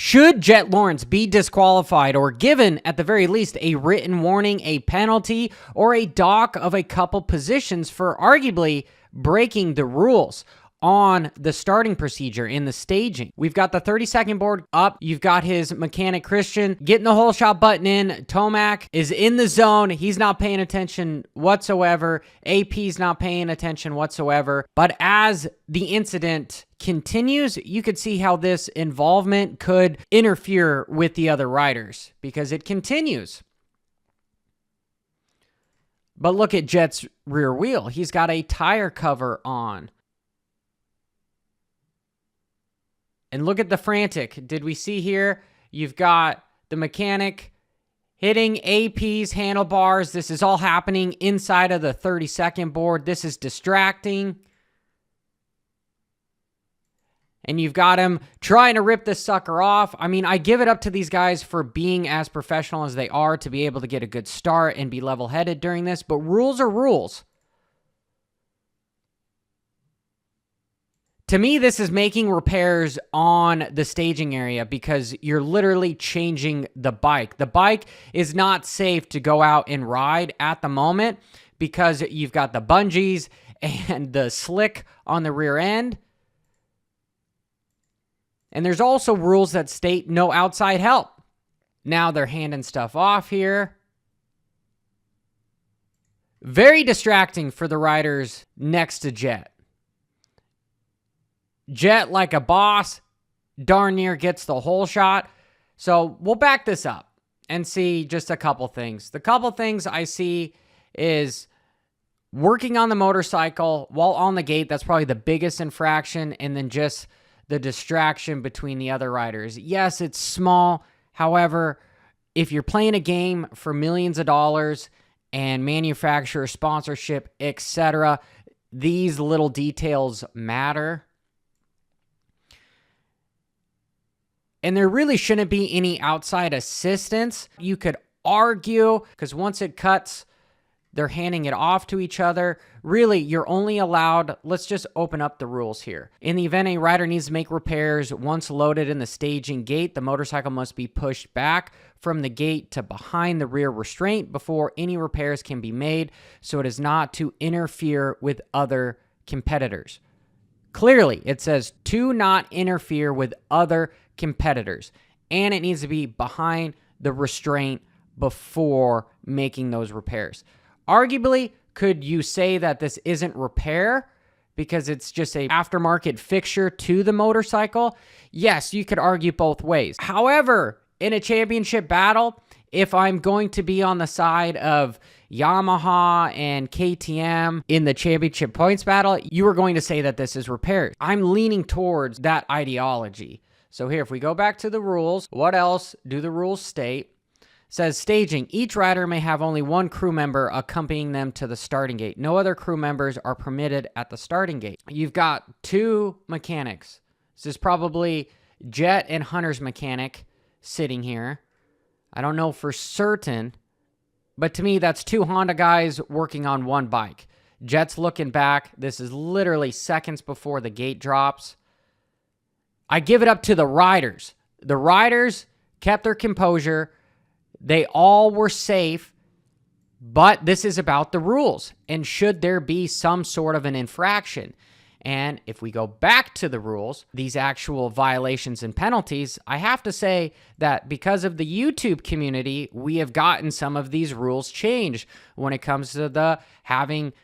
Should Jet Lawrence be disqualified or given, at the very least, a written warning, a penalty, or a dock of a couple positions for arguably breaking the rules on the starting procedure in the staging? We've got the 30-second board up. You've got his mechanic Christian getting the whole shot button in. Tomac is in the zone. He's not paying attention whatsoever. AP's not paying attention whatsoever. But as the incident continues, you could see how this involvement could interfere with the other riders because it continues. But look at Jet's rear wheel. He's got a tire cover on. And look at the frantic. Did we see here? You've got the mechanic hitting AP's handlebars. This is all happening inside of the 30-second board. This is distracting. And you've got him trying to rip this sucker off. I mean, I give it up to these guys for being as professional as they are to be able to get a good start and be level-headed during this. But rules are rules. To me, this is making repairs on the staging area because you're literally changing the bike. The bike is not safe to go out and ride at the moment because you've got the bungees and the slick on the rear end. And there's also rules that state no outside help. Now they're handing stuff off here. Very distracting for the riders next to Jet. Jet, like a boss, darn near gets the whole shot. So we'll back this up and see just a couple things. The couple things I see is working on the motorcycle while on the gate. That's probably the biggest infraction. And then just the distraction between the other riders. Yes, it's small. However, if you're playing a game for millions of dollars and manufacturer sponsorship, etc., these little details matter. And there really shouldn't be any outside assistance. You could argue, because once it cuts, they're handing it off to each other. Really, you're only allowed, let's just open up the rules here. In the event a rider needs to make repairs, once loaded in the staging gate, the motorcycle must be pushed back from the gate to behind the rear restraint before any repairs can be made, so it is not to interfere with other competitors. Clearly, it says to not interfere with other competitors, and it needs to be behind the restraint before making those repairs. Arguably, could you say that this isn't repair because it's just a aftermarket fixture to the motorcycle? Yes, you could argue both ways. However, in a championship battle, if I'm going to be on the side of Yamaha and KTM in the championship points battle, you are going to say that this is repair. I'm leaning towards that ideology. So here, if we go back to the rules, what else do the rules state? It says staging. Each rider may have only one crew member accompanying them to the starting gate. No other crew members are permitted at the starting gate. You've got two mechanics. This is probably Jet and Hunter's mechanic sitting here. I don't know for certain, but to me, that's two Honda guys working on one bike. Jet's looking back. This is literally seconds before the gate drops. I give it up to the riders. The riders kept their composure. They all were safe, but this is about the rules. And should there be some sort of an infraction? And if we go back to the rules, these actual violations and penalties, I have to say that because of the YouTube community, we have gotten some of these rules changed when it comes to the having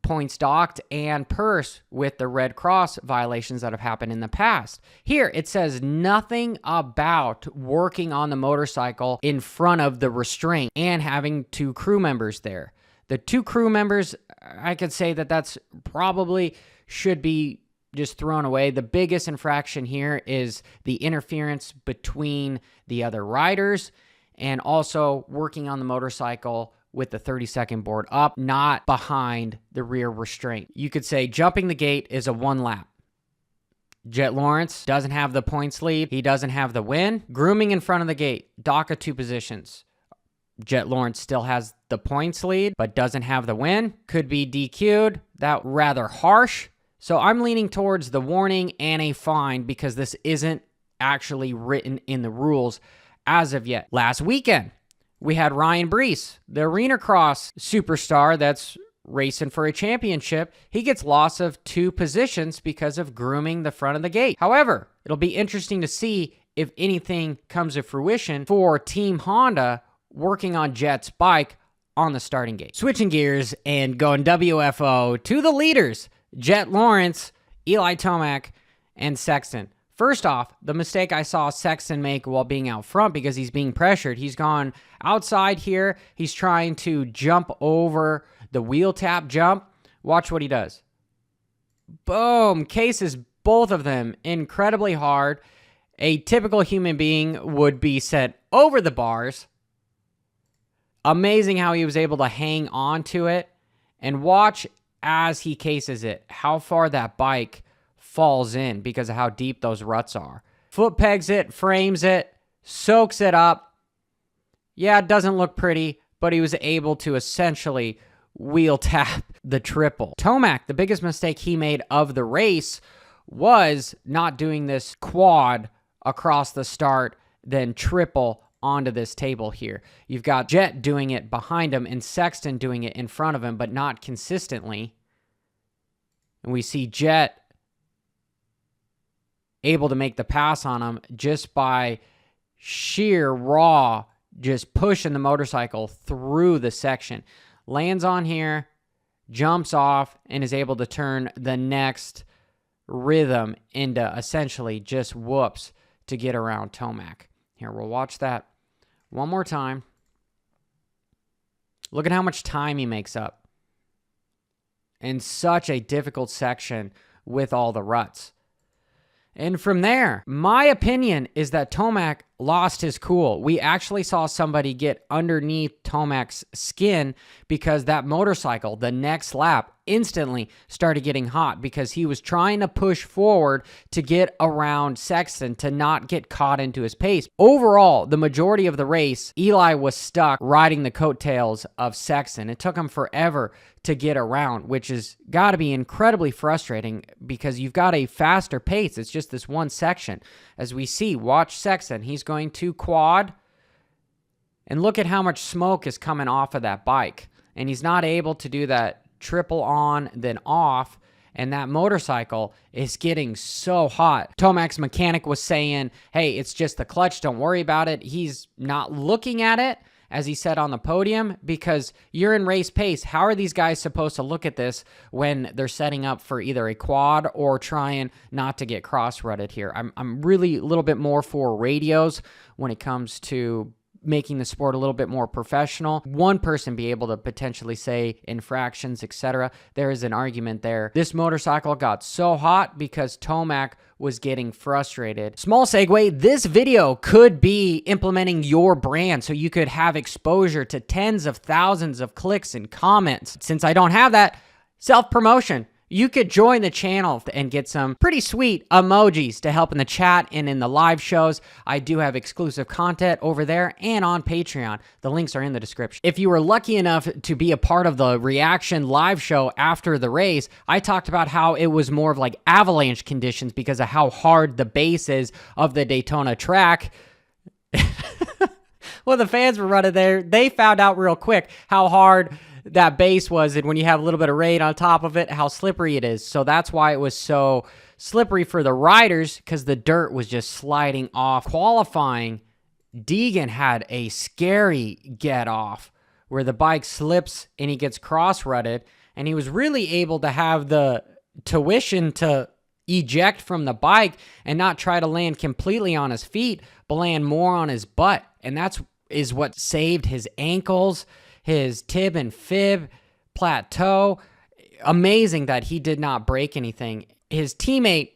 points docked and purse with the Red Cross violations that have happened in the past. Here, it says nothing about working on the motorcycle in front of the restraint and having two crew members there. The two crew members, I could say that that's probably should be just thrown away. The biggest infraction here is the interference between the other riders and also working on the motorcycle with the 30-second board up, not behind the rear restraint. You could say jumping the gate is a one lap. Jet Lawrence doesn't have the points lead. He doesn't have the win. Grooming in front of the gate, dock of two positions. Jet Lawrence still has the points lead, but doesn't have the win. Could be DQ'd. That rather harsh. So I'm leaning towards the warning and a fine because this isn't actually written in the rules as of yet. Last weekend, we had Ryan Brees, the arena cross superstar that's racing for a championship. He gets loss of 2 positions because of grooming the front of the gate. However, it'll be interesting to see if anything comes to fruition for Team Honda working on Jet's bike on the starting gate. Switching gears and going WFO to the leaders, Jet Lawrence, Eli Tomac, and Sexton. First off, the mistake I saw Sexton make while being out front because he's being pressured. He's gone outside here. He's trying to jump over the wheel tap jump. Watch what he does. Boom. Cases both of them incredibly hard. A typical human being would be set over the bars. Amazing how he was able to hang on to it. And watch as he cases it, how far that bike falls in because of how deep those ruts are. Foot pegs it, frames it, soaks it up. Yeah, it doesn't look pretty, but he was able to essentially wheel tap the triple. Tomac, the biggest mistake he made of the race was not doing this quad across the start, then triple onto this table here. You've got Jet doing it behind him and Sexton doing it in front of him, but not consistently. And we see Jet able to make the pass on him just by sheer raw, just pushing the motorcycle through the section. Lands on here, jumps off, and is able to turn the next rhythm into essentially just whoops to get around Tomac. Here, we'll watch that one more time. Look at how much time he makes up in such a difficult section with all the ruts. And from there, my opinion is that Tomac lost his cool. We actually saw somebody get underneath Tomac's skin because that motorcycle, the next lap, instantly started getting hot because he was trying to push forward to get around Sexton to not get caught into his pace. Overall, the majority of the race, Eli was stuck riding the coattails of Sexton. It took him forever to get around, which has got to be incredibly frustrating because you've got a faster pace. It's just this one section. As we see, watch Sexton. He's going to quad, and look at how much smoke is coming off of that bike. And he's not able to do that triple on, then off, and that motorcycle is getting so hot. Tomac's mechanic was saying, hey, it's just the clutch, don't worry about it. He's not looking at it, as he said on the podium, because you're in race pace. How are these guys supposed to look at this when they're setting up for either a quad or trying not to get cross-rutted here? I'm really a little bit more for radios when it comes to making the sport a little bit more professional. One person be able to potentially say infractions, etc. There is an argument there. This motorcycle got so hot because Tomac was getting frustrated. Small segue, this video could be implementing your brand so you could have exposure to tens of thousands of clicks and comments. Since I don't have that, self-promotion. You could join the channel and get some pretty sweet emojis to help in the chat and in the live shows. I do have exclusive content over there and on Patreon. The links are in the description. If you were lucky enough to be a part of the reaction live show after the race, I talked about how it was more of like avalanche conditions because of how hard the base is of the Daytona track. Well, the fans were running there. They found out real quick how hard that base was, and when you have a little bit of rain on top of it, how slippery it is. So that's why it was so slippery for the riders, because the dirt was just sliding off. Qualifying, Degan had a scary get off where the bike slips and he gets cross-rutted, and he was really able to have the tuition to eject from the bike and not try to land completely on his feet, but land more on his butt. And that's what saved his ankles, his tib and fib, plateau. Amazing that he did not break anything. His teammate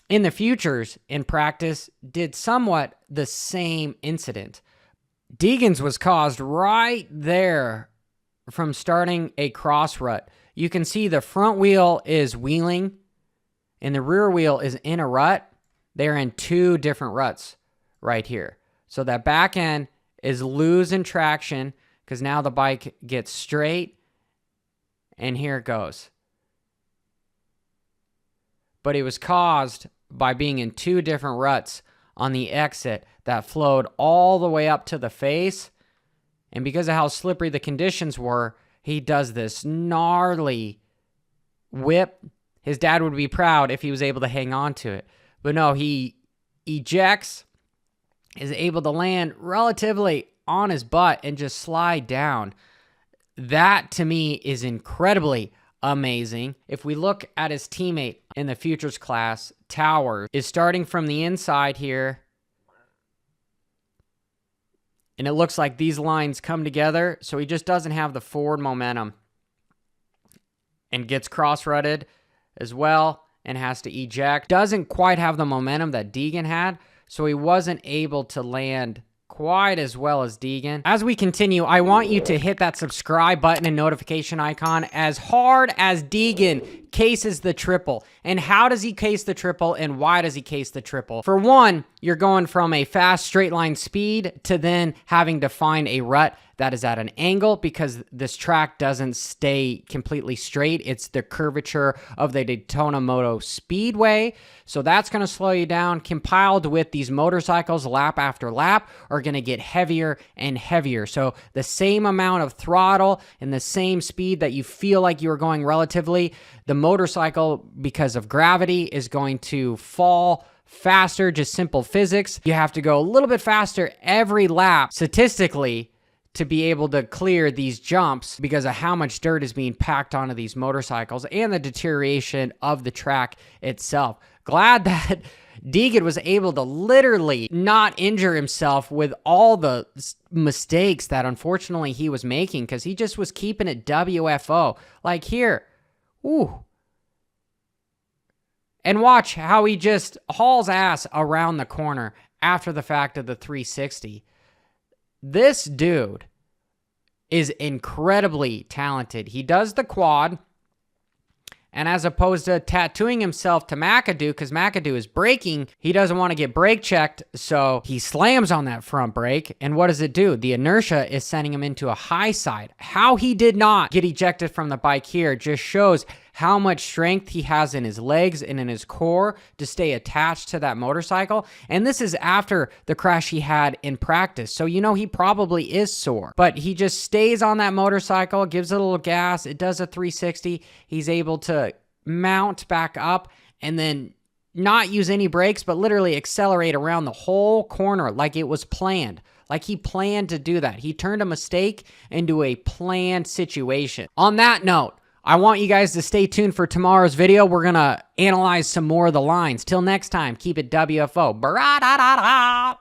in the futures in practice did somewhat the same incident. Degan's was caused right there from starting a cross rut. You can see the front wheel is wheeling and the rear wheel is in a rut. They're in two different ruts right here. So that back end is losing traction because now the bike gets straight, and here it goes. But it was caused by being in two different ruts on the exit that flowed all the way up to the face. And because of how slippery the conditions were, he does this gnarly whip. His dad would be proud if he was able to hang on to it. But no, he ejects, is able to land relatively on his butt and just slide down. That, to me, is incredibly amazing. If we look at his teammate in the Futures class, Towers, is starting from the inside here. And it looks like these lines come together, so he just doesn't have the forward momentum. And gets cross-rutted as well and has to eject. Doesn't quite have the momentum that Degan had, so he wasn't able to land quite as well as Degan. As we continue, I want you to hit that subscribe button and notification icon as hard as Degan cases the triple. And how does he case the triple, and why does he case the triple? For one, you're going from a fast straight line speed to then having to find a rut that is at an angle, because this track doesn't stay completely straight. It's the curvature of the Daytona Moto Speedway. So that's going to slow you down. Compiled with these motorcycles lap after lap are going to get heavier and heavier. So the same amount of throttle and the same speed that you feel like you're going relatively, the motorcycle, because of gravity, is going to fall faster. Just simple physics. You have to go a little bit faster every lap statistically to be able to clear these jumps because of how much dirt is being packed onto these motorcycles and the deterioration of the track itself. Glad that Degan was able to literally not injure himself with all the mistakes that unfortunately he was making, because he just was keeping it WFO. Like here, ooh. And watch how he just hauls ass around the corner after the fact of the 360. This dude is incredibly talented. He does the quad, and as opposed to tattooing himself to McAdoo, because McAdoo is braking, he doesn't want to get brake checked, so he slams on that front brake, and what does it do? The inertia is sending him into a high side. How he did not get ejected from the bike here just shows how much strength he has in his legs and in his core to stay attached to that motorcycle. And this is after the crash he had in practice. So, you know, he probably is sore. But he just stays on that motorcycle, gives it a little gas. It does a 360. He's able to mount back up and then not use any brakes, but literally accelerate around the whole corner like it was planned. Like he planned to do that. He turned a mistake into a planned situation. On that note, I want you guys to stay tuned for tomorrow's video. We're going to analyze some more of the lines. Till next time, keep it WFO. Bra-da-da-da.